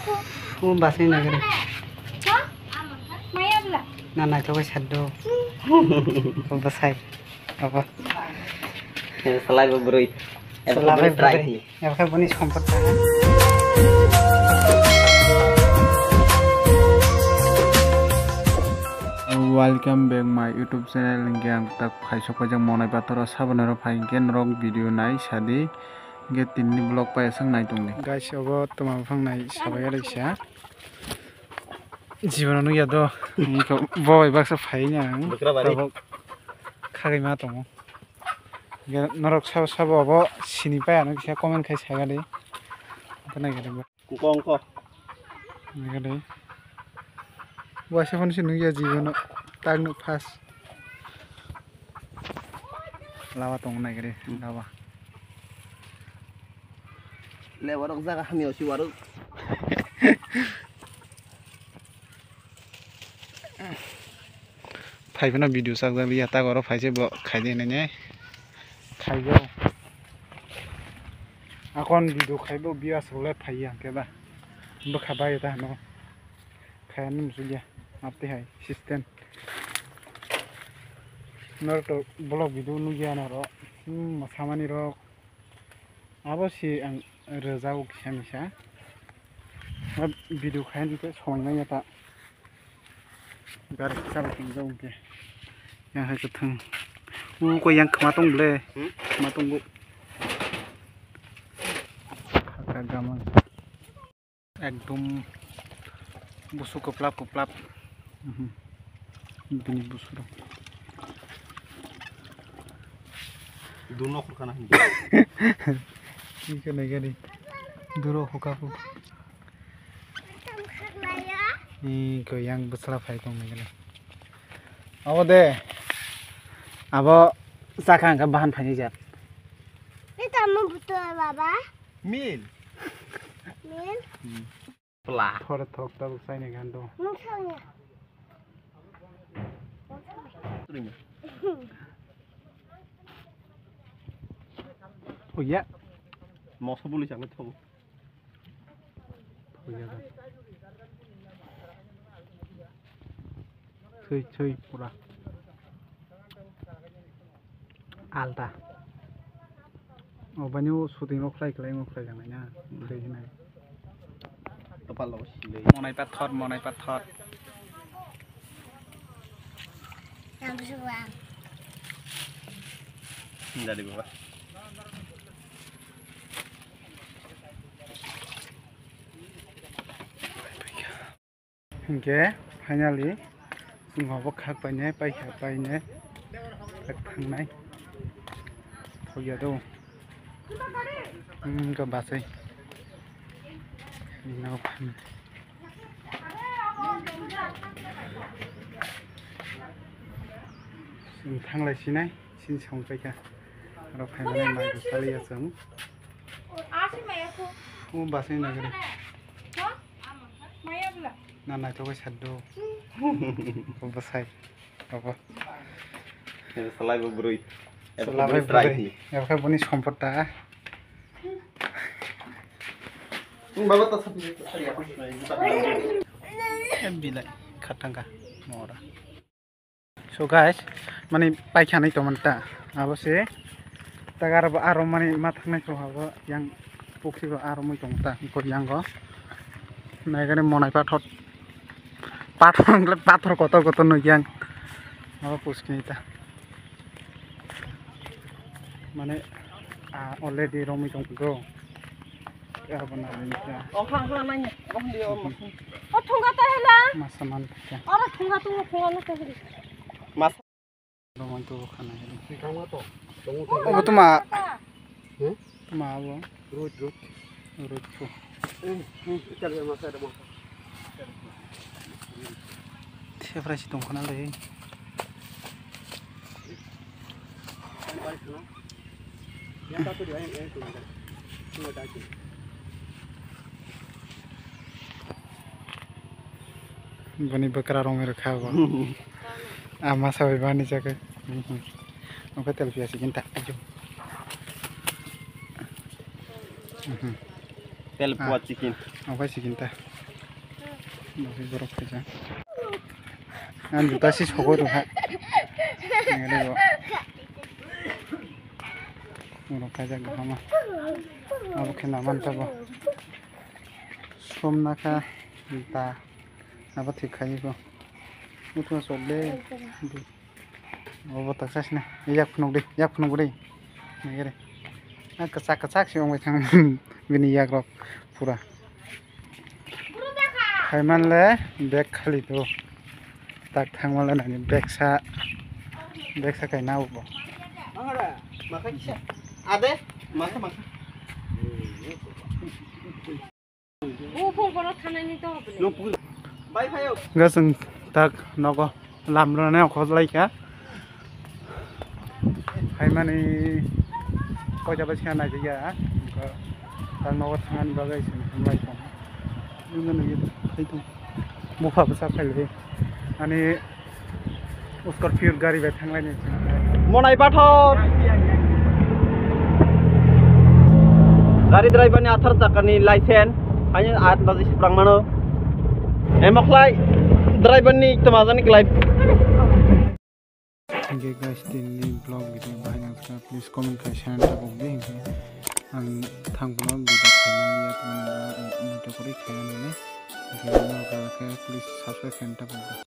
Basing na gani. Nanay to ko sado. Basay. Apa? Salai beberoi. Salai beberoi. Ya pakai bonus kompet. Welcome back my YouTube channel yang tak khaisok pajang monai patoro sabanero phaingen rok video nai sadi ge tinni vlog pa sang nai tungni guys obo toma phang nai sabai alisa jibono ya do ko boy baksa phainya abo khagai ma tongo ge norok sabo obo sini pa ano kisa comment khai sagade tanai gade kukong ko gade wasa phone sinu ya jibono tag no pas lawa tong nai gade lawa le warok jaga hamio si warok फाइबना video सागदा लिया ता गरो फाइसे ब खाइदे ने खाइगो आकोन video खाइबो बिया सले फाइया केबा ब खाबाय ता न खायन मुसुलिया आपते हाय सिस्टम नर तो ब्लॉग वीडियो नु गिया न रो खामानि रो आबोसि आं रोजाउ खिसामिसा वीडियो खायन के समायनाय ता गार साबा थिंजौ के yang hai keteng ko yang kematong ble kematong bu kagama ekdom busu keplap bini busu do duno kana ini kena gani duro hokapu ini ko yang besar fai tong ne abo de abo sakang ka bahan phani jat Itu mau butuh baba mil mil pla thora thok ta sai ne gan do mungkin oh ya mau sebulu jangan tahu oh ya chơi pura alta banyu shooting rok fly klai ngok fly jang na sei nai tepat lo sile monai pathot yang bersuara jadi baba okay finally ngobok khak paine pai khak paine tak thangnai thoya do ka basai no phan thanglai sinai sin song pai ka ro phainai mai ko sali asang basai na gare nanai to ko saddo basai apa salai beberoi salai beberoi ya pakai bonus kompet ta baba ta sapi saya apa bilai khatangka mora so guys mani paikhanai to manta abose tagar aro mani mathaknai ko habo yang pokri ro aro moi tongta ko yang go naigane monai pathot pathor koto no yang apa puskita mane already romi tong go ya bana ni oh khang nanya oh dia oh thongga ta hela masaman ya ora thongga tu khonga na ta heli mas romi to khana si kama to oh tuma tuma abo road ko chal mas ada mo siapa sih tong khana le yang satu dia yang itu enggak ada bani bakra rong में रखा हुआ आमा सबै बानी सके okay तेल पियासी किन ता आजो Pel puat chicken. Apa sih kita? Masih borok aja. An juta sih sokor tuh ha. Ini deh borok aja gak sama. Aku kena mantap kok. Somnaka kita apa tik kayu kok. Itu masuk deh. Oh, tak sah nih. Yak penuh deh. Ini deh. Kesak sih orang macam ini yak rok pura. Kaiman le bag kali tu. Tak thang malah nani bag sa kayak nau bo. Ada, makan sih. Ada, makan. Phone có khăn này to vậy. Lu pun. Bye bye. Gasung tak nogo lam rana ne khos lai ka. Kaiman ni kau jabat siapa aja ya? Tak nogo tangan bagai sih mulai kau. Ini nih itu. Muka besar kali. Ani उसकर फिर गाड़ी बैठने वाले Monai pathor. Gari driver ni athar takani license hanya at basis perang mana.Emaklai driver ni temajan ni kelai. Okay guys, ini vlog video banyak sekali. Please comment, share, dan subscribe. An thang vlog video kalian lihat mana untuk korek kalian ini. Jangan lupa please subscribe dan subscribe.